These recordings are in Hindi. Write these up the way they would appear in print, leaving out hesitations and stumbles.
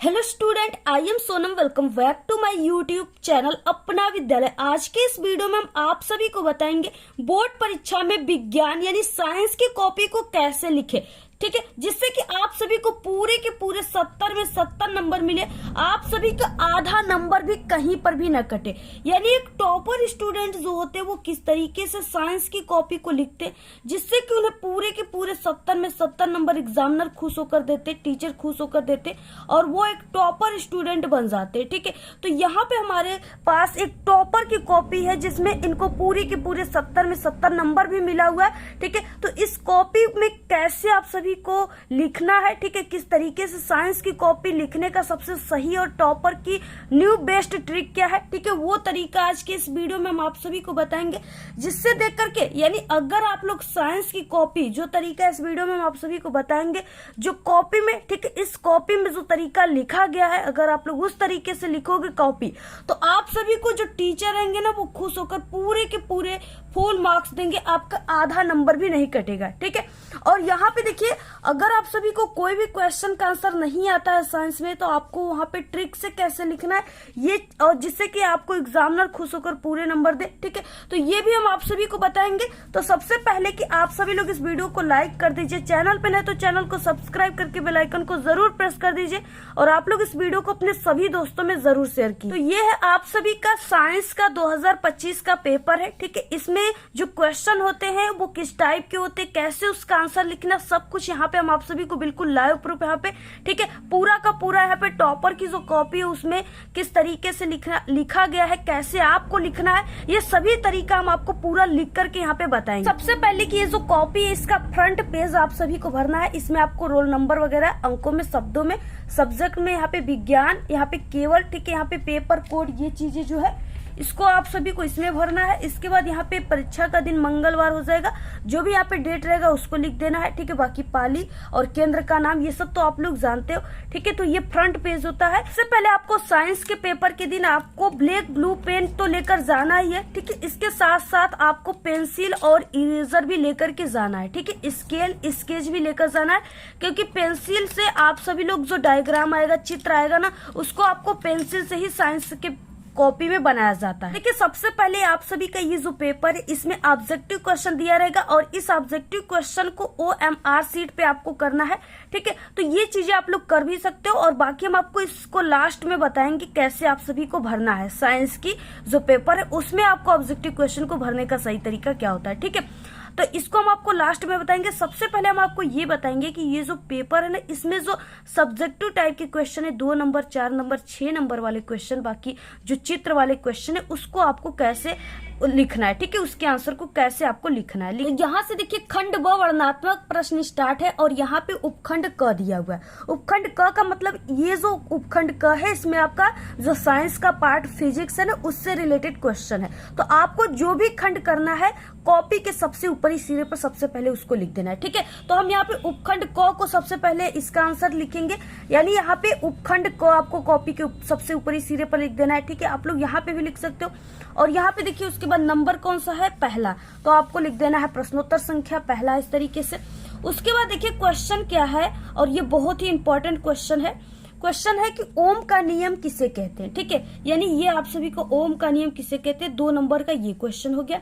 Hello student, I am Sonam. Welcome back to my YouTube channel Apna Vidyalaya. आज के इस वीडियो में हम आप सभी को बताएंगे बोर्ड परीक्षा में विज्ञान यानी साइंस की कॉपी को कैसे लिखे, ठीक है, जिससे कि आप सभी को पूरे के पूरे 70 में 70 नंबर मिले। आप सभी का आधा नंबर भी कहीं पर भी न कटे। यानी एक टॉपर स्टूडेंट जो होते हैं वो किस तरीके से साइंस की कॉपी को लिखते हैं जिससे कि उन्हें पूरे के पूरे 70 में 70 नंबर एग्जामिनर खुश होकर देते, टीचर खुश होकर देते और वो एक टॉपर स्टूडेंट बन जाते, ठीक है। तो यहाँ पे हमारे पास एक टॉपर की कॉपी है जिसमें इनको पूरी के पूरे 70 में 70 नंबर भी मिला हुआ है, ठीक है। तो इस कॉपी में कैसे आप सभी को लिखना है, ठीक है, किस तरीके से साइंस की कॉपी लिखने का सबसे सही और टॉपर की न्यू बेस्ट ट्रिक क्या है, ठीक है, वो तरीका आज के इस वीडियो में हम आप सभी को बताएंगे। जिससे देख करके यानी अगर आप लोग साइंस की कॉपी जो तरीका इस वीडियो में हम आप सभी को बताएंगे, जो कॉपी में, ठीक है, इस कॉपी में जो तरीका लिखा गया है, अगर आप लोग उस तरीके से लिखोगे कॉपी तो आप सभी को जो टीचर रहेंगे ना वो खुश होकर पूरे के पूरे फुल मार्क्स देंगे, आपका आधा नंबर भी नहीं कटेगा, ठीक है। और यहाँ पे देखिए, अगर आप सभी को कोई भी क्वेश्चन का आंसर नहीं आता है साइंस में तो आपको वहां पे ट्रिक से कैसे लिखना है ये, और जिससे कि आपको एग्जामिनर खुश होकर पूरे नंबर दे, ठीक है। तो ये भी हम आप सभी को बताएंगे। तो सबसे पहले कि आप सभी लोग इस वीडियो को लाइक कर दीजिए, चैनल पे नहीं तो चैनल को सब्सक्राइब करके बेल आइकन को जरूर प्रेस कर दीजिए और आप लोग इस वीडियो को अपने सभी दोस्तों में जरूर शेयर कीजिए। तो ये है आप सभी का साइंस का 2025 का पेपर है, ठीक है। इसमें जो क्वेश्चन होते हैं वो किस टाइप के होते हैं, कैसे उसका आंसर लिखना, सब कुछ यहाँ पे हम आप सभी को बिल्कुल लाइव प्रूफ यहाँ पे, ठीक है, पूरा का पूरा यहाँ पे टॉपर की जो कॉपी है उसमें किस तरीके से लिखा गया है, कैसे आपको लिखना है, ये सभी तरीका हम आपको पूरा लिख करके यहाँ पे बताएंगे। सबसे पहले कि ये जो कॉपी है इसका फ्रंट पेज आप सभी को भरना है। इसमें आपको रोल नंबर वगैरह अंकों में, शब्दों में, सब्जेक्ट में यहाँ पे विज्ञान, यहाँ पे केवल, ठीक है, यहाँ पे पेपर कोड, ये चीजें जो है इसको आप सभी को इसमें भरना है। इसके बाद यहाँ पे परीक्षा का दिन मंगलवार हो जाएगा, जो भी यहाँ पे डेट रहेगा उसको लिख देना है, ठीक है। बाकी पाली और केंद्र का नाम ये सब तो आप लोग जानते हो, ठीक है। तो ये फ्रंट पेज होता है। इससे पहले आपको साइंस के पेपर के दिन आपको ब्लैक ब्लू पेन तो लेकर जाना ही है, ठीक है। इसके साथ साथ आपको पेंसिल और इरेजर भी लेकर के जाना है, ठीक है। स्केल स्केच भी लेकर जाना है, क्योंकि पेंसिल से आप सभी लोग जो डायग्राम आएगा, चित्र आएगा ना, उसको आपको पेंसिल से ही साइंस के कॉपी में बनाया जाता है। देखिए, सबसे पहले आप सभी का ये जो पेपर है इसमें ऑब्जेक्टिव क्वेश्चन दिया रहेगा और इस ऑब्जेक्टिव क्वेश्चन को OMR शीट पे आपको करना है, ठीक है। तो ये चीजें आप लोग कर भी सकते हो और बाकी हम आपको इसको लास्ट में बताएंगे कैसे आप सभी को भरना है। साइंस की जो पेपर है उसमें आपको ऑब्जेक्टिव क्वेश्चन को भरने का सही तरीका क्या होता है, ठीक है। तो इसको हम आपको लास्ट में बताएंगे। सबसे पहले हम आपको ये बताएंगे कि ये जो पेपर है ना, इसमें जो सब्जेक्टिव टाइप के क्वेश्चन है, 2 नंबर, 4 नंबर, 6 नंबर वाले क्वेश्चन, बाकी जो चित्र वाले क्वेश्चन है उसको आपको कैसे लिखना है, ठीक है, उसके आंसर को कैसे आपको लिखना है। यहाँ से देखिए खंड ब वर्णनात्मक प्रश्न स्टार्ट है और यहाँ पे उपखंड क दिया हुआ है। उपखंड क का मतलब ये जो उपखंड क है इसमें आपका जो साइंस का पार्ट फिजिक्स है ना उससे रिलेटेड क्वेश्चन है। तो आपको जो भी खंड करना है कॉपी के सबसे ऊपरी सिरे पर सबसे पहले उसको लिख देना है, ठीक है। तो हम यहाँ पे उपखंड क को सबसे पहले इसका आंसर लिखेंगे, यानी यहाँ पे उपखंड क आपको कॉपी के सबसे ऊपरी सिरे पर लिख देना है, ठीक है। आप लोग यहाँ पे भी लिख सकते हो। और यहाँ पे देखिए उसके बाद नंबर कौन सा है, पहला, तो आपको लिख देना है प्रश्नोत्तर संख्या पहला, इस तरीके से। उसके बाद देखिए क्वेश्चन क्या है, और ये बहुत ही इंपॉर्टेंट क्वेश्चन है। क्वेश्चन है कि ओम का नियम किसे कहते हैं, ठीक है, यानी ये आप सभी को ओम का नियम किसे कहते हैं, 2 नंबर का ये क्वेश्चन हो गया।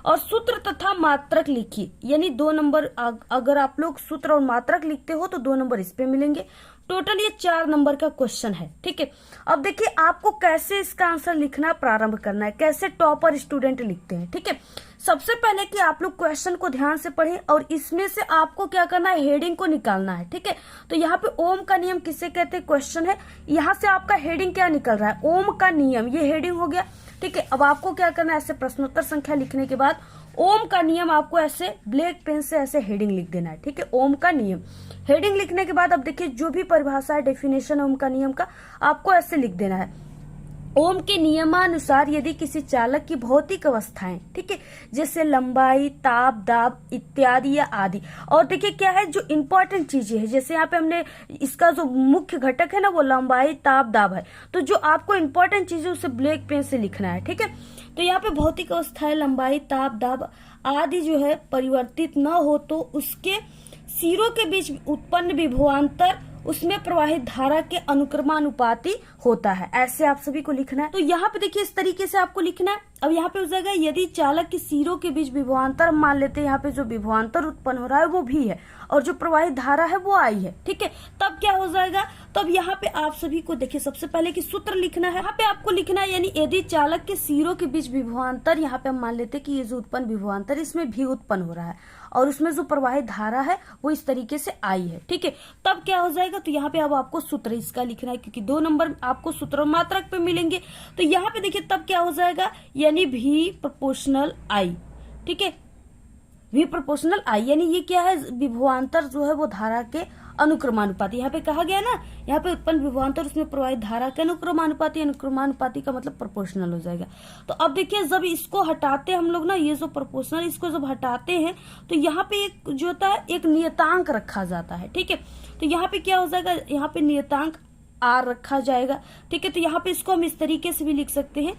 और सूत्र तथा मात्रक लिखिए, यानी 2 नंबर, अगर आप लोग सूत्र और मात्रक लिखते हो तो 2 नंबर इस पे मिलेंगे। टोटल ये 4 नंबर का क्वेश्चन है, ठीक है। अब देखिए आपको कैसे इसका आंसर लिखना प्रारंभ करना है, कैसे टॉपर स्टूडेंट लिखते हैं, ठीक है। सबसे पहले कि आप लोग क्वेश्चन को ध्यान से पढ़ें और इसमें से आपको क्या करना है, हेडिंग को निकालना है, ठीक है। तो यहाँ पे ओम का नियम किसे कहते हैं क्वेश्चन है, यहाँ से आपका हेडिंग क्या निकल रहा है, ओम का नियम, ये हेडिंग हो गया, ठीक है। अब आपको क्या करना है, ऐसे प्रश्नोत्तर संख्या लिखने के बाद ओम का नियम आपको ऐसे ब्लैक पेन से ऐसे हेडिंग लिख देना है, ठीक है। ओम का नियम हेडिंग लिखने के बाद अब देखिए जो भी परिभाषा है, डेफिनेशन ओम का नियम का, आपको ऐसे लिख देना है। ओम के नियमानुसार यदि किसी चालक की भौतिक अवस्थाएं, ठीक है, जैसे लंबाई, ताप, दाब इत्यादि या आदि, और देखिए क्या है जो इंपॉर्टेंट चीजें है, जैसे यहाँ पे हमने इसका जो मुख्य घटक है ना वो लंबाई, ताप, दाब है, तो जो आपको इंपॉर्टेंट चीजें उसे ब्लैक पेन से लिखना है, ठीक है। तो यहाँ पे भौतिक अवस्थाएं, लंबाई, ताप, दाब आदि जो है परिवर्तित न हो तो उसके सिरों के बीच उत्पन्न विभवांतर उसमें प्रवाहित धारा के अनुक्रमानुपाती होता है। ऐसे आप सभी को लिखना है। तो यहाँ पे देखिए इस तरीके से आपको लिखना है। अब यहाँ पे हो जाएगा यदि चालक की सिरों के बीच विभवांतर, मान लेते हैं यहाँ पे जो विभवांतर उत्पन्न हो रहा है वो भी है और जो प्रवाहित धारा है वो आई है, ठीक है। तब क्या हो जाएगा, तब यहाँ पे आप सभी को देखिए सबसे पहले कि सूत्र लिखना है। यहाँ पे आपको लिखना है यानी यदि चालक के सिरों के बीच विभवांतर, यहाँ पे हम मान लेते हैं कि ये जो उत्पन्न विभवांतर इसमें भी उत्पन्न हो रहा है और उसमें जो प्रवाहित धारा है वो इस तरीके से आई है, ठीक है। तब क्या हो जाएगा, तो यहाँ पे अब आपको सूत्र इसका लिखना है क्योंकि 2 नंबर आपको सूत्र मात्रक पे मिलेंगे। तो यहाँ पे देखिए तब क्या हो जाएगा, यानी भी प्रोपोर्शनल आई, ठीक है। भी प्रोपोर्शनल आई यानी ये क्या है, विभवांतर जो है वो धारा के अनुक्रमानुपाती। यहाँ पे कहा गया ना, यहाँ पे उत्पन्न विभवांतर उसमें प्रवाहित धारा के अनुक्रमानुपाती, अनुक्रमानुपाती का मतलब प्रोपोर्शनल हो जाएगा। तो अब देखिए जब इसको हटाते हैं हम लोग ना, ये जो प्रोपोर्शनल इसको जब हटाते हैं तो यहाँ पे एक जो होता है एक नियतांक रखा जाता है, ठीक है। तो यहाँ पे क्या हो जाएगा, यहाँ पे नियतांक आर रखा जाएगा, ठीक है। तो यहाँ पे इसको हम इस तरीके से भी लिख सकते हैं,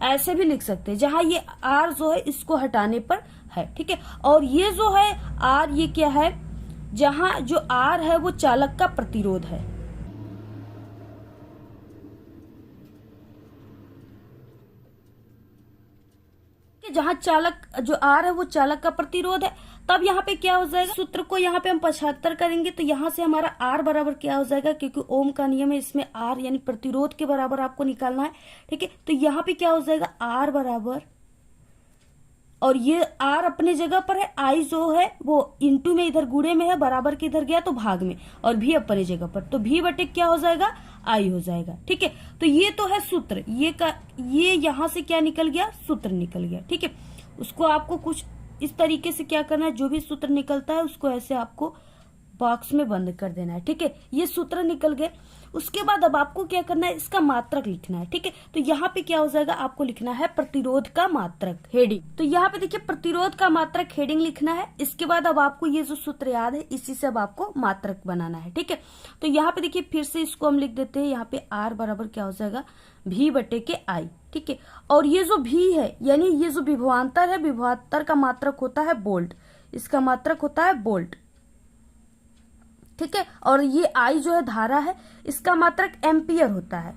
ऐसे भी लिख सकते हैं, जहां ये आर जो है इसको हटाने पर है, ठीक है। और ये जो है आर, ये क्या है, जहां जो आर है वो चालक का प्रतिरोध है, जहां चालक जो आर है वो चालक का प्रतिरोध है। तब यहाँ पे क्या हो जाएगा, सूत्र को यहाँ पे हम 75 करेंगे तो यहाँ से हमारा आर बराबर क्या हो जाएगा, क्योंकि ओम का नियम है, इसमें आर यानी प्रतिरोध के बराबर आपको निकालना है, ठीक है। तो यहाँ पे क्या हो जाएगा, आर बराबर, और ये आर अपने जगह पर है, आई जो है वो इंटू में इधर गुणे में है, बराबर के इधर गया तो भाग में, और भी अपने जगह पर, तो भी बटे क्या हो जाएगा, आई हो जाएगा, ठीक है। तो ये तो है सूत्र, ये यहां से क्या निकल गया, सूत्र निकल गया, ठीक है। उसको आपको कुछ इस तरीके से क्या करना है, जो भी सूत्र निकलता है उसको ऐसे आपको बॉक्स में बंद कर देना है, ठीक है। ये सूत्र निकल गए। उसके बाद अब आपको क्या करना है, इसका मात्रक लिखना है, ठीक है। तो यहाँ पे क्या हो जाएगा, आपको लिखना है प्रतिरोध का मात्रक, हेडिंग। तो यहाँ पे देखिए प्रतिरोध का मात्रक हेडिंग लिखना है। इसके बाद अब आपको ये जो सूत्र याद है इसी से अब आपको मात्रक बनाना है, ठीक है। तो यहाँ पे देखिए फिर से इसको हम लिख देते हैं, यहाँ पे आर बराबर क्या हो जाएगा, भी बटे के आई, ठीक है। और ये जो भी है यानी ये जो विभवांतर है, विभवांतर का मात्रक होता है वोल्ट, इसका मात्रक होता है वोल्ट, ठीक है। और ये आई जो है धारा है, इसका मात्रक एम्पियर होता है।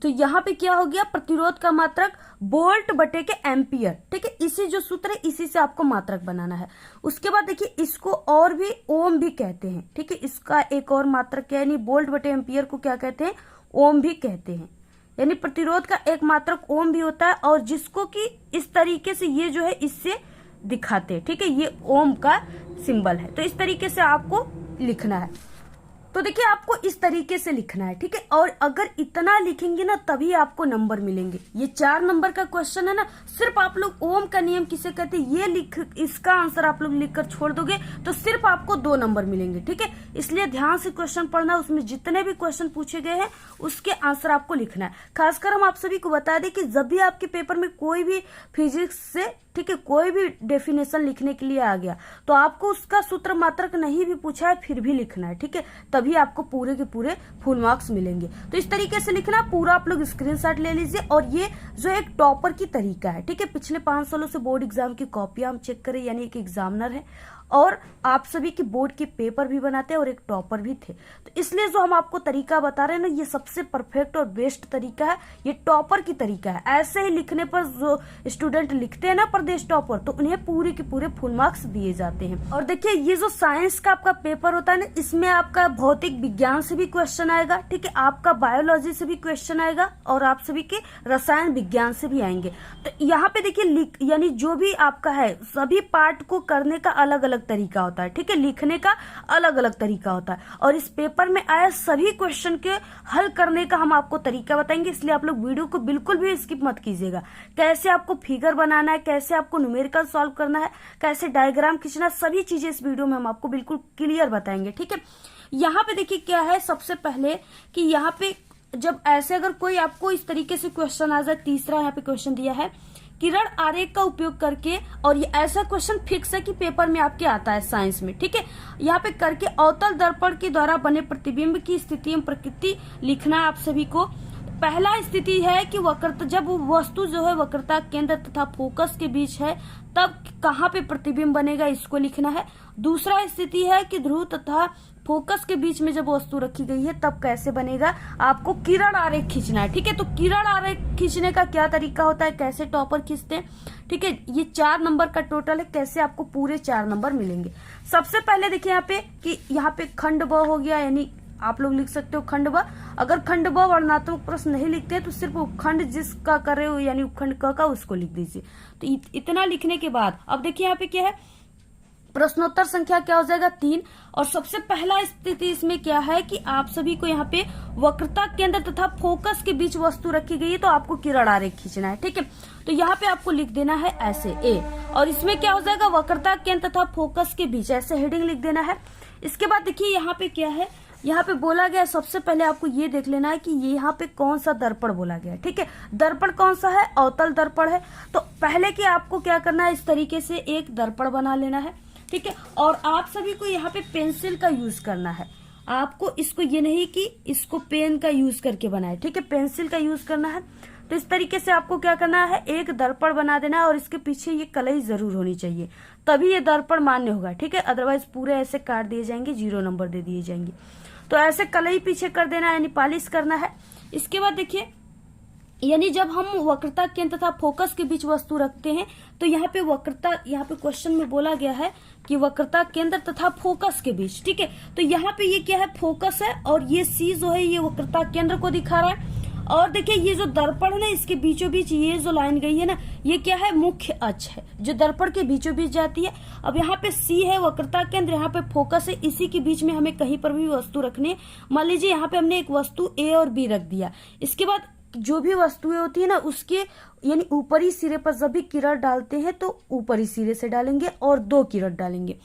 तो यहां पे क्या हो गया, प्रतिरोध का मात्रक वोल्ट बटे के एम्पियर, ठीक है। इसी जो सूत्र है इसी से आपको मात्रक बनाना है। उसके बाद देखिए इसको और भी ओम भी कहते हैं, ठीक है। इसका एक और मात्रक क्या है, यानी वोल्ट बटे एम्पियर को क्या कहते हैं, ओम भी कहते हैं। यानी प्रतिरोध का एक मात्रक ओम भी होता है, और जिसको कि इस तरीके से ये जो है इससे दिखाते हैं, ठीक है। ये ओम का सिंबल है। तो इस तरीके से आपको लिखना है। तो देखिए आपको इस तरीके से लिखना है, ठीक है। और अगर इतना लिखेंगे ना तभी आपको नंबर मिलेंगे। ये 4 नंबर का क्वेश्चन है ना, सिर्फ आप लोग ओम का नियम किसे कहते हैं ये लिख, इसका आंसर आप लोग लिखकर छोड़ दोगे तो सिर्फ आपको 2 नंबर मिलेंगे, ठीक है। इसलिए ध्यान से क्वेश्चन पढ़ना, उसमें जितने भी क्वेश्चन पूछे गए हैं उसके आंसर आपको लिखना है। खासकर हम आप सभी को बता दें कि जब भी आपके पेपर में कोई भी फिजिक्स से, ठीक है, कोई भी डेफिनेशन लिखने के लिए आ गया तो आपको उसका सूत्र मात्रक नहीं भी पूछा है फिर भी लिखना है, ठीक है। तभी आपको पूरे के पूरे फुल मार्क्स मिलेंगे। तो इस तरीके से लिखना, पूरा आप लोग स्क्रीनशॉट ले लीजिए। और ये जो एक टॉपर की तरीका है, ठीक है। पिछले 5 सालों से बोर्ड एग्जाम की कॉपियां हम चेक करें, यानी एक एग्जामिनर है और आप सभी के बोर्ड के पेपर भी बनाते हैं और एक टॉपर भी थे। तो इसलिए जो हम आपको तरीका बता रहे हैं ना, ये सबसे परफेक्ट और बेस्ट तरीका है, ये टॉपर की तरीका है। ऐसे ही लिखने पर जो स्टूडेंट लिखते हैं ना प्रदेश टॉपर, तो उन्हें पूरे के पूरे फुल मार्क्स दिए जाते हैं। और देखिए ये जो साइंस का आपका पेपर होता है ना, इसमें आपका भौतिक विज्ञान से भी क्वेश्चन आएगा, ठीक है, आपका बायोलॉजी से भी क्वेश्चन आएगा और आप सभी के रसायन विज्ञान से भी आएंगे। तो यहाँ पे देखिए यानी जो भी आपका है सभी पार्ट को करने का अलग अलग तरीका होता है, ठीक है, लिखने का अलग अलग तरीका होता है। और इस पेपर में आए सभी क्वेश्चन के हल करने का हम आपको तरीका बताएंगे, इसलिए आप लोग वीडियो को बिल्कुल भी स्किप मत कीजिएगा। कैसे आपको फिगर बनाना है, कैसे आपको न्यूमेरिकल सॉल्व करना है, कैसे डायग्राम खींचना, सभी चीजें इस वीडियो में हम आपको बिल्कुल क्लियर बताएंगे, ठीक है। यहाँ पे देखिए क्या है, सबसे पहले कि यहाँ पे जब ऐसे अगर कोई आपको इस तरीके से क्वेश्चन आ जाए, तीसरा यहाँ पे क्वेश्चन दिया है किरण आरेख का उपयोग करके, और ये ऐसा क्वेश्चन फिक्स है कि पेपर में आपके आता है साइंस में, ठीक है। यहाँ पे करके अवतल दर्पण के द्वारा बने प्रतिबिंब की स्थिति एवं प्रकृति लिखना है आप सभी को। पहला स्थिति है कि वक्रता, जब वस्तु जो है वक्रता केंद्र तथा फोकस के बीच है तब कहाँ पे प्रतिबिंब बनेगा, इसको लिखना है। दूसरा स्थिति है कि ध्रुव तथा फोकस के बीच में जब वस्तु रखी गई है तब कैसे बनेगा, आपको किरण आरेख खींचना है। ठीक है, तो किरण आरेख खींचने का क्या तरीका होता है, कैसे टॉपर खींचते हैं। ठीक है, ये 4 नंबर का टोटल है, कैसे आपको पूरे 4 नंबर मिलेंगे। सबसे पहले देखिए यहाँ पे कि यहाँ पे खंड ब हो गया, यानी आप लोग लिख सकते हो खंड ब। अगर खंड ब वर्णनात्मक प्रश्न नहीं लिखते हैं तो सिर्फ उपखंड जिसका कर रहे हो यानी उपखंड क का उसको लिख दीजिए। तो इतना लिखने के बाद अब देखिए यहाँ पे क्या है, प्रश्नोत्तर संख्या क्या हो जाएगा 3। और सबसे पहला स्थिति इसमें क्या है कि आप सभी को यहाँ पे वक्रता केंद्र तथा फोकस के बीच वस्तु रखी गई है तो आपको किरण आरेख खींचना है। ठीक है, तो यहाँ पे आपको लिख देना है ऐसे ए, और इसमें क्या हो जाएगा वक्रता केंद्र तथा फोकस के बीच, ऐसे हेडिंग लिख देना है। इसके बाद देखिए यहाँ पे क्या है, यहाँ पे बोला गया, सबसे पहले आपको ये देख लेना है कि ये यहाँ पे कौन सा दर्पण बोला गया है। ठीक है, दर्पण कौन सा है, अवतल दर्पण है। तो पहले कि आपको क्या करना है, इस तरीके से एक दर्पण बना लेना है। ठीक है, और आप सभी को यहाँ पे पेंसिल का यूज करना है। आपको इसको ये नहीं कि इसको पेन का यूज करके बनाए, ठीक है, पेंसिल का यूज करना है। तो इस तरीके से आपको क्या करना है, एक दर्पण बना देना है और इसके पीछे ये कलई जरूर होनी चाहिए, तभी ये दर्पण मान्य होगा। ठीक है, अदरवाइज पूरे ऐसे काट दिए जाएंगे, 0 नंबर दे दिए जाएंगे। तो ऐसे कलई पीछे कर देना है, यानी पॉलिश करना है। इसके बाद देखिए, यानी जब हम वक्रता केंद्र तथा फोकस के बीच वस्तु रखते हैं तो यहाँ पे वक्रता, यहाँ पे क्वेश्चन में बोला गया है कि वक्रता केंद्र तथा फोकस के बीच। ठीक है, तो यहाँ पे ये क्या है, फोकस है, और ये सी जो है ये वक्रता केंद्र को दिखा रहा है। और देखिए ये जो दर्पण है ना, इसके बीचों बीच ये जो लाइन गई है ना, ये क्या है, मुख्य अक्ष है जो दर्पण के बीचों बीच जाती है। अब यहाँ पे सी है वक्रता केंद्र, यहाँ पे फोकस है, इसी के बीच में हमें कहीं पर भी वस्तु रखनी है। मान लीजिए यहाँ पे हमने एक वस्तु ए और बी रख दिया, इसके बाद जो भी वस्तुएं होती है ना उसके यानी ऊपरी सिरे पर जब भी किरण डालते हैं तो ऊपरी सिरे से डालेंगे और 2 किरण डालेंगे।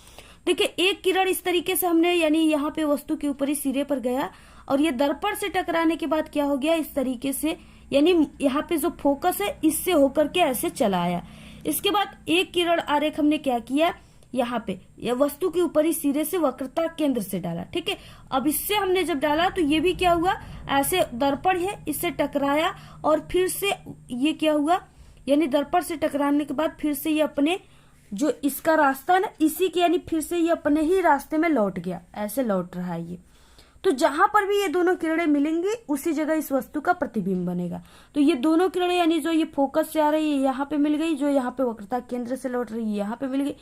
देखिए एक किरण इस तरीके से हमने यानी यहाँ पे वस्तु के ऊपरी सिरे पर गया और ये दर्पण से टकराने के बाद क्या हो गया, इस तरीके से यानी यहाँ पे जो फोकस है इससे होकर के ऐसे चला आया। इसके बाद एक किरण आरेख हमने क्या किया, यहाँ पे यह वस्तु के ऊपरी सिरे से वक्रता केंद्र से डाला। ठीक है, अब इससे हमने जब डाला तो ये भी क्या हुआ, ऐसे दर्पण है इससे टकराया और फिर से ये क्या हुआ, यानी दर्पण से टकराने के बाद फिर से ये अपने जो इसका रास्ता है ना इसी के यानी फिर से ये अपने ही रास्ते में लौट गया, ऐसे लौट रहा है ये। तो जहां पर भी ये दोनों किरणें मिलेंगी उसी जगह इस वस्तु का प्रतिबिंब बनेगा। तो ये दोनों किरणें यानी जो ये फोकस से आ रही है यहाँ पे मिल गई, जो यहाँ पे वक्रता केंद्र से लौट रही है यहाँ पे मिल गई,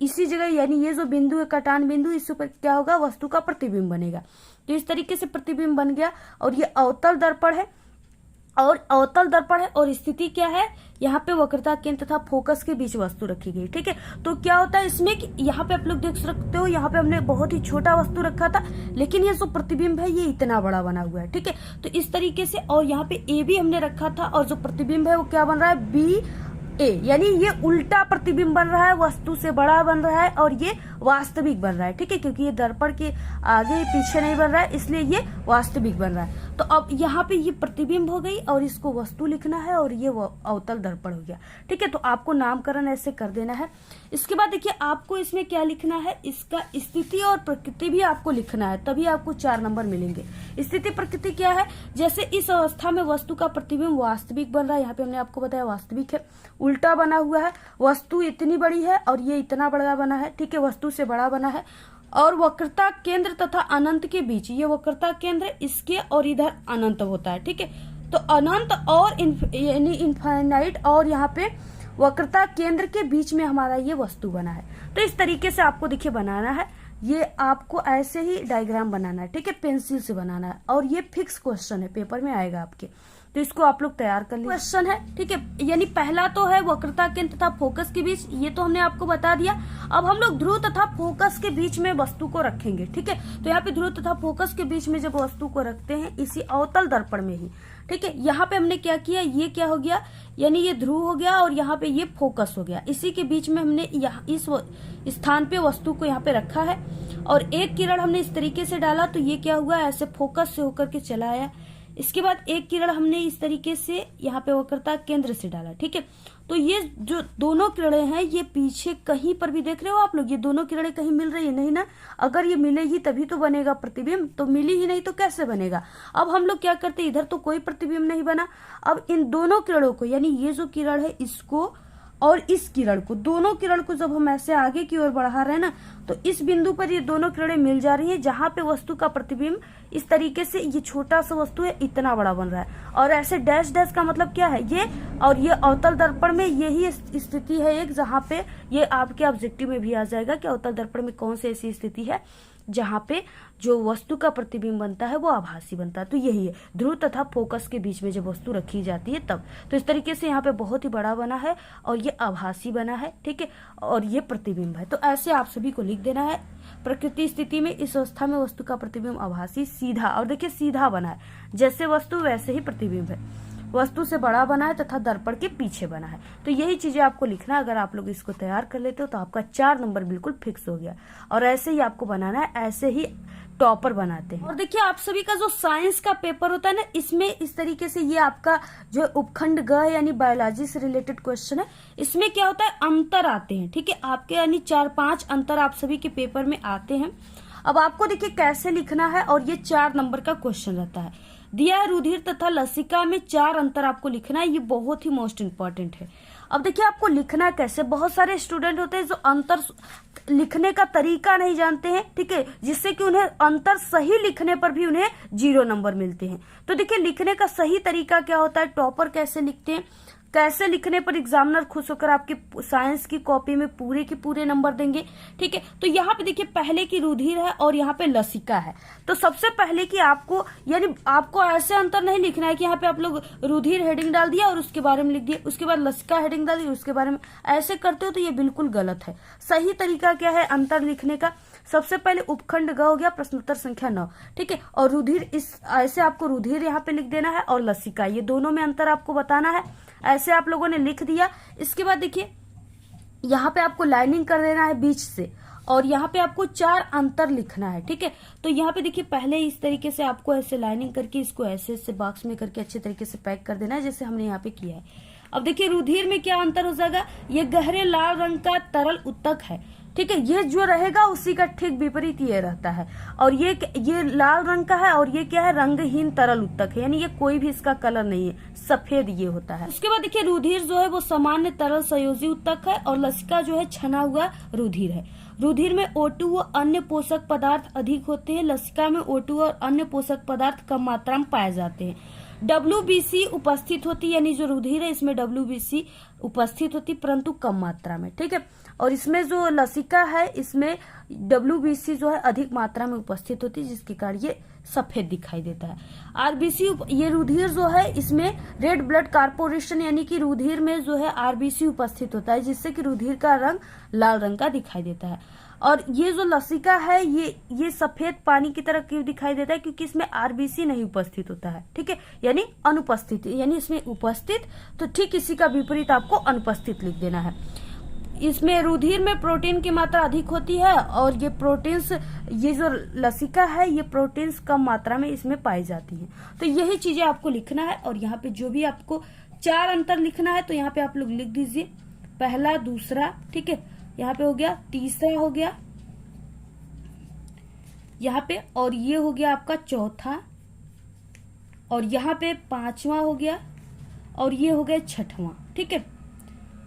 इसी जगह यानी ये जो बिंदु है कटान बिंदु, इस पर क्या होगा, वस्तु का प्रतिबिंब बनेगा। तो इस तरीके से प्रतिबिंब बन गया। और ये अवतल दर्पण है और स्थिति क्या है, यहाँ पे वक्रता केंद्र तथा फोकस के बीच वस्तु रखी गई। ठीक है, तो क्या होता है इसमें कि यहाँ पे आप लोग देख सकते हो, यहाँ पे हमने बहुत ही छोटा वस्तु रखा था लेकिन ये जो प्रतिबिंब है ये इतना बड़ा बना हुआ है। ठीक है, तो इस तरीके से, और यहाँ पे ए भी हमने रखा था और जो प्रतिबिंब है वो क्या बन रहा है, बी ए, यानी ये उल्टा प्रतिबिंब बन रहा है, वस्तु से बड़ा बन रहा है और ये वास्तविक बन रहा है। ठीक है, क्योंकि ये दर्पण के आगे पीछे नहीं बन रहा है इसलिए ये वास्तविक बन रहा है। तो अब यहाँ पे ये प्रतिबिंब हो गई और इसको वस्तु लिखना है और ये अवतल दर्पण हो गया। ठीक है, तो आपको नामकरण ऐसे कर देना है। इसके बाद देखिए आपको इसमें क्या लिखना है, इसका स्थिति और प्रकृति भी आपको लिखना है, तभी आपको 4 नंबर मिलेंगे। स्थिति प्रकृति क्या है, जैसे इस अवस्था में वस्तु का प्रतिबिंब वास्तविक बन रहा है, यहाँ पे हमने आपको बताया वास्तविक है, उल्टा बना हुआ है, वस्तु इतनी बड़ी है और ये इतना बड़ा बना है। ठीक है, वस्तु से बड़ा बना है और वक्रता केंद्र तथा अनंत के बीच, ये वक्रता केंद्र इसके और इधर अनंत होता है। ठीक है, तो अनंत और यानी इनफाइनाइट और यहाँ पे वक्रता केंद्र के बीच में हमारा ये वस्तु बना है। तो इस तरीके से आपको देखिए बनाना है, ये आपको ऐसे ही डायग्राम बनाना है। ठीक है, पेंसिल से बनाना है और ये फिक्स क्वेश्चन है, पेपर में आएगा आपके, तो इसको आप लोग तैयार कर लीजिए। क्वेश्चन है, ठीक है, यानी पहला तो है वक्रता केंद्र तथा फोकस के बीच, ये तो हमने आपको बता दिया। अब हम लोग ध्रुव तथा फोकस के बीच में वस्तु को रखेंगे। ठीक है, तो यहाँ पे ध्रुव तथा फोकस के बीच में जब वस्तु को रखते हैं इसी अवतल दर्पण में ही। ठीक है, यहाँ पे हमने क्या किया, ये क्या हो गया, यानी ये ध्रुव हो गया और यहाँ पे ये फोकस हो गया, इसी के बीच में हमने यहाँ इस स्थान पे वस्तु को यहाँ पे रखा है और एक किरण हमने इस तरीके से डाला तो ये क्या हुआ, ऐसे फोकस से होकर के चला आया। इसके बाद एक किरण हमने इस तरीके से यहाँ पे वक्रता केंद्र से डाला। ठीक है, तो ये जो दोनों किरणें हैं ये पीछे कहीं पर भी देख रहे हो आप लोग, ये दोनों किरणें कहीं मिल रही है नहीं ना। अगर ये मिलेगी तभी तो बनेगा प्रतिबिंब, तो मिली ही नहीं तो कैसे बनेगा। अब हम लोग क्या करते हैं, इधर तो कोई प्रतिबिंब नहीं बना, अब इन दोनों किरणों को यानी ये जो किरण है इसको और इस किरण को, दोनों किरण को जब हम ऐसे आगे की ओर बढ़ा रहे हैं ना, तो इस बिंदु पर ये दोनों किरणें मिल जा रही है, जहां पे वस्तु का प्रतिबिंब इस तरीके से, ये छोटा सा वस्तु है इतना बड़ा बन रहा है। और ऐसे डैश डैश का मतलब क्या है, ये और ये अवतल दर्पण में यही स्थिति है एक, जहां पे ये आपके ऑब्जेक्टिव में भी आ जाएगा कि अवतल दर्पण में कौन सी ऐसी स्थिति है जहां पे जो वस्तु का प्रतिबिंब बनता है वो आभासी बनता है। तो यही है ध्रुव तथा फोकस के बीच में जब वस्तु रखी जाती है तब। तो इस तरीके से यहाँ पे बहुत ही बड़ा बना है और ये आभासी बना है, ठीक है, और ये प्रतिबिंब है। तो ऐसे आप सभी को लिख देना है, प्रकृति स्थिति में इस अवस्था में वस्तु का प्रतिबिंब आभासी सीधा, और देखिए सीधा बना है, जैसे वस्तु वैसे ही प्रतिबिंब है, वस्तु से बड़ा बना है तथा दर्पण के पीछे बना है। तो यही चीजें आपको लिखना है। अगर आप लोग इसको तैयार कर लेते हो तो आपका 4 नंबर बिल्कुल फिक्स हो गया। और ऐसे ही आपको बनाना है, ऐसे ही टॉपर बनाते हैं। और देखिए आप सभी का जो साइंस का पेपर होता है ना, इसमें इस तरीके से ये आपका जो उपखंड ग यानी बायोलॉजी से रिलेटेड क्वेश्चन है, इसमें क्या होता है अंतर आते हैं, ठीक है, आपके यानी 4-5 अंतर आप सभी के पेपर में आते हैं। अब आपको देखिए कैसे लिखना है, और ये 4 नंबर का क्वेश्चन रहता है। दिया है रुधिर तथा लसिका में 4 अंतर आपको लिखना है, ये बहुत ही मोस्ट इंपॉर्टेंट है। अब देखिए आपको लिखना कैसे, बहुत सारे स्टूडेंट होते हैं जो अंतर लिखने का तरीका नहीं जानते हैं, ठीक है, जिससे कि उन्हें अंतर सही लिखने पर भी उन्हें 0 नंबर मिलते हैं। तो देखिए लिखने का सही तरीका क्या होता है, टॉपर कैसे लिखते हैं, कैसे लिखने पर एग्जामिनर खुश होकर आपकी साइंस की कॉपी में पूरे के पूरे नंबर देंगे, ठीक है। तो यहाँ पे देखिए पहले की रुधिर है और यहाँ पे लसिका है। तो सबसे पहले की आपको यानी आपको ऐसे अंतर नहीं लिखना है कि यहाँ पे आप लोग रुधिर हेडिंग डाल दिया और उसके बारे में लिख दिया, उसके बाद लसिका हेडिंग डाल दी उसके बारे में, ऐसे करते हो तो ये बिल्कुल गलत है। सही तरीका क्या है अंतर लिखने का, सबसे पहले उपखंड ग हो गया प्रश्नोत्तर संख्या 9, ठीक है, और रुधिर इस ऐसे आपको रुधिर यहाँ पे लिख देना है और लसिका, ये दोनों में अंतर आपको बताना है। ऐसे आप लोगों ने लिख दिया। इसके बाद देखिए यहाँ पे आपको लाइनिंग कर देना है बीच से, और यहाँ पे आपको 4 अंतर लिखना है, ठीक है। तो यहाँ पे देखिए पहले इस तरीके से आपको ऐसे लाइनिंग करके इसको ऐसे ऐसे बॉक्स में करके अच्छे तरीके से पैक कर देना है, जैसे हमने यहाँ पे किया है। अब देखिए रुधिर में क्या अंतर हो जाएगा, ये गहरे लाल रंग का तरल उत्तक है, ठीक है, ये जो रहेगा उसी का ठीक विपरीत ये रहता है। और ये लाल रंग का है और ये क्या है, रंगहीन तरल उत्तक है, यानी ये कोई भी इसका कलर नहीं है, सफेद ये होता है। उसके बाद देखिए रुधिर जो है वो सामान्य तरल संयोजी उत्तक है, और लसिका जो है छना हुआ रुधिर है। रुधिर में O2 व अन्य पोषक पदार्थ अधिक होते हैं, लसिका में O2 और अन्य पोषक पदार्थ कम मात्रा में पाए जाते हैं। WBC उपस्थित होती है, यानी जो रुधिर है इसमें WBC उपस्थित होती परंतु कम मात्रा में, ठीक है। और इसमें जो लसिका है इसमें WBC जो है अधिक मात्रा में उपस्थित होती है, जिसके कारण ये सफेद दिखाई देता है। RBC ये रुधिर जो है इसमें रेड ब्लड कॉर्पोरेशन यानी कि रुधिर में जो है RBC उपस्थित होता है, जिससे कि रुधिर का रंग लाल रंग का दिखाई देता है। और ये जो लसिका है ये सफेद पानी की तरह क्यों दिखाई देता है, क्योंकि इसमें RBC नहीं उपस्थित होता है, ठीक है, यानी अनुपस्थित, यानी इसमें उपस्थित, तो ठीक इसी का विपरीत आपको अनुपस्थित लिख देना है। इसमें रुधिर में प्रोटीन की मात्रा अधिक होती है, और ये प्रोटीन्स, ये जो लसिका है ये प्रोटीन्स कम मात्रा में इसमें पाई जाती हैं। तो यही चीजें आपको लिखना है। और यहाँ पे जो भी आपको 4 अंतर लिखना है तो यहाँ पे आप लोग लिख दीजिए, पहला, दूसरा, ठीक है, यहाँ पे हो गया, तीसरा हो गया यहाँ पे, और ये हो गया आपका चौथा, और यहाँ पे 5वां हो गया, और ये हो गया 6वां, ठीक है।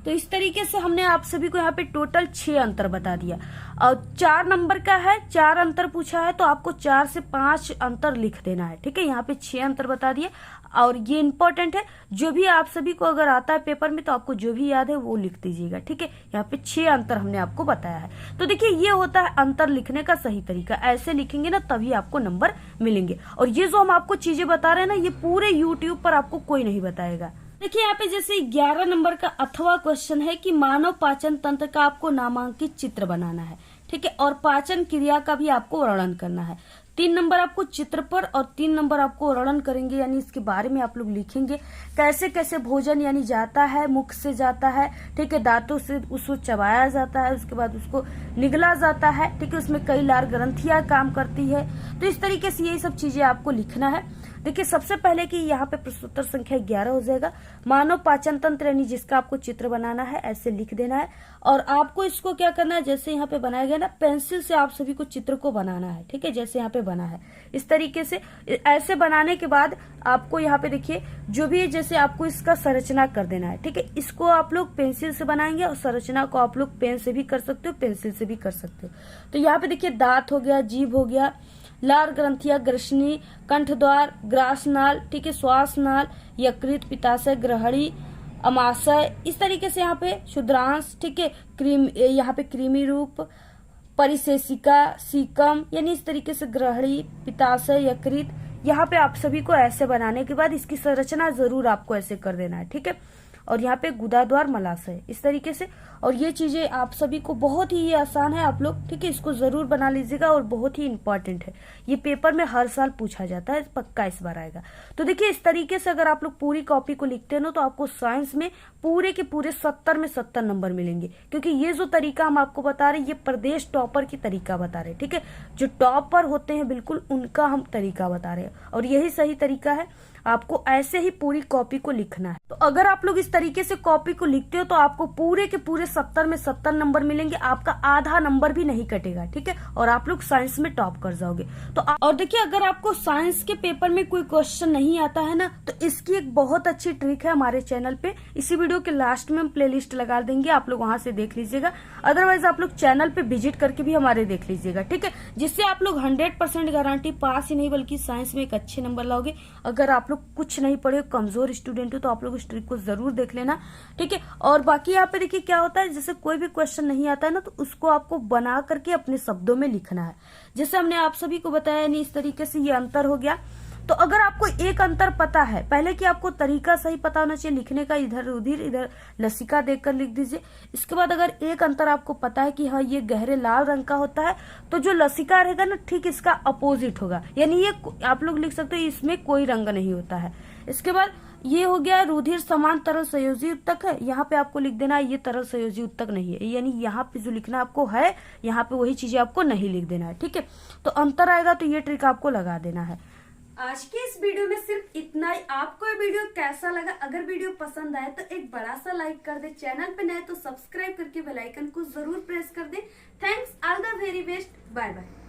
तो इस तरीके से हमने आप सभी को यहाँ पे टोटल 6 अंतर बता दिया। और 4 नंबर का है, 4 अंतर पूछा है तो आपको 4 से 5 अंतर लिख देना है, ठीक है। यहाँ पे 6 अंतर बता दिए, और ये इंपॉर्टेंट है, जो भी आप सभी को अगर आता है पेपर में तो आपको जो भी याद है वो लिख दीजिएगा, ठीक है। यहाँ पे 6 अंतर हमने आपको बताया है। तो देखिए ये होता है अंतर लिखने का सही तरीका, ऐसे लिखेंगे ना तभी आपको नंबर मिलेंगे। और ये जो हम आपको चीजें बता रहे हैं ना, ये पूरे यूट्यूब पर आपको कोई नहीं बताएगा। देखिए यहाँ पे जैसे 11 नंबर का अथवा क्वेश्चन है कि मानव पाचन तंत्र का आपको नामांकित चित्र बनाना है, ठीक है, और पाचन क्रिया का भी आपको वर्णन करना है। 3 नंबर आपको चित्र पर और 3 नंबर आपको वर्णन करेंगे, यानी इसके बारे में आप लोग लिखेंगे कैसे कैसे भोजन यानी जाता है, मुख से जाता है, ठीक है, दांतों से उसको चबाया जाता है, उसके बाद उसको निगला जाता है, ठीक है, उसमें कई लार ग्रंथियां काम करती है। तो इस तरीके से यही सब चीजें आपको लिखना है। देखिए सबसे पहले कि यहाँ पे प्रश्नोत्तर संख्या 11 हो जाएगा। मानव पाचन तंत्र यानी जिसका आपको चित्र बनाना है, ऐसे लिख देना है। और आपको इसको क्या करना है, जैसे यहाँ पे बनाया गया ना, पेंसिल से आप सभी को चित्र को बनाना है। ठीक है, जैसे यहाँ पे बना है इस तरीके से। ऐसे बनाने के बाद आपको यहाँ पे देखिए जो भी है, जैसे आपको इसका संरचना कर देना है। ठीक है, इसको आप लोग पेंसिल से बनाएंगे और संरचना को आप लोग पेन से भी कर सकते हो, पेंसिल से भी कर सकते हो। तो यहाँ पे देखिए दांत हो गया, जीभ हो गया, लार ग्रंथिया, ग्रसनी, कंठद्वार, ग्रासनाल, ठीक है, श्वास नाल, यकृत, पित्ताशय, ग्रहणी, अमाशय, इस तरीके से यहाँ पे क्षुद्रांश, ठीक है, यहाँ पे कृमि रूप, परिशेषिका, सीकम, यानी इस तरीके से ग्रहणी, पित्ताशय, यकृत। यहाँ पे आप सभी को ऐसे बनाने के बाद इसकी संरचना जरूर आपको ऐसे कर देना है। ठीक है, और यहाँ पे गुदाद्वार, मलाशय, इस तरीके से। और ये चीजें आप सभी को बहुत ही ये आसान है, आप लोग ठीक है इसको जरूर बना लीजिएगा और बहुत ही इंपॉर्टेंट है। ये पेपर में हर साल पूछा जाता है, पक्का इस बार आएगा। तो देखिए इस तरीके से अगर आप लोग पूरी कॉपी को लिखते हैं ना, तो आपको साइंस में पूरे के पूरे 70 में 70 नंबर मिलेंगे। क्योंकि ये जो तरीका हम आपको बता रहे हैं, ये प्रदेश टॉपर की तरीका बता रहे हैं। ठीक है, जो टॉपर होते हैं बिल्कुल उनका हम तरीका बता रहे हैं, और यही सही तरीका है। आपको ऐसे ही पूरी कॉपी को लिखना है। तो अगर आप लोग इस तरीके से कॉपी को लिखते हो तो आपको पूरे के पूरे 70 में 70 नंबर मिलेंगे, आपका आधा नंबर भी नहीं कटेगा। ठीक है, और आप लोग साइंस में टॉप कर जाओगे। तो और देखिए अगर आपको साइंस के पेपर में कोई क्वेश्चन नहीं आता है ना, तो इसकी एक बहुत अच्छी ट्रिक है हमारे चैनल पे। इसी वीडियो के लास्ट में हम प्लेलिस्ट लगा देंगे, आप लोग वहां से देख लीजिएगा। अदरवाइज आप लोग चैनल पे विजिट करके भी हमारे देख लीजिएगा। ठीक है, जिससे आप लोग 100% गारंटी पास ही नहीं बल्कि साइंस में एक अच्छे नंबर लाओगे। अगर आप कुछ नहीं पढ़े, कमजोर स्टूडेंट हो, तो आप लोग इस ट्रिक को जरूर देख लेना। ठीक है, और बाकी यहाँ पे देखिए क्या होता है, जैसे कोई भी क्वेश्चन नहीं आता है ना, तो उसको आपको बना करके अपने शब्दों में लिखना है। जैसे हमने आप सभी को बताया नहीं, इस तरीके से ये अंतर हो गया। तो अगर आपको एक अंतर पता है, पहले कि आपको तरीका सही पता होना चाहिए लिखने का, इधर उधर इधर लसिका देखकर लिख दीजिए। इसके बाद अगर एक अंतर आपको पता है कि हाँ ये गहरे लाल रंग का होता है, तो जो लसिका रहेगा ना ठीक इसका अपोजिट होगा, यानी ये आप लोग लिख सकते हो इसमें कोई रंग नहीं होता है। इसके बाद ये हो गया रुधिर समान तरल संयोजी उत्तक है, यहाँ पे आपको लिख देना है ये तरल संयोजी उत्तक नहीं है, यानी यहाँ पे जो लिखना आपको है यहाँ पे वही चीजें आपको नहीं लिख देना है। ठीक है, तो अंतर आएगा तो ये ट्रिक आपको लगा देना है। आज के इस वीडियो में सिर्फ इतना ही। आपको ये वीडियो कैसा लगा? अगर वीडियो पसंद आए तो एक बड़ा सा लाइक कर दे, चैनल पे नए तो सब्सक्राइब करके बेल आइकन को जरूर प्रेस कर दे। Thanks, all the very best, bye bye.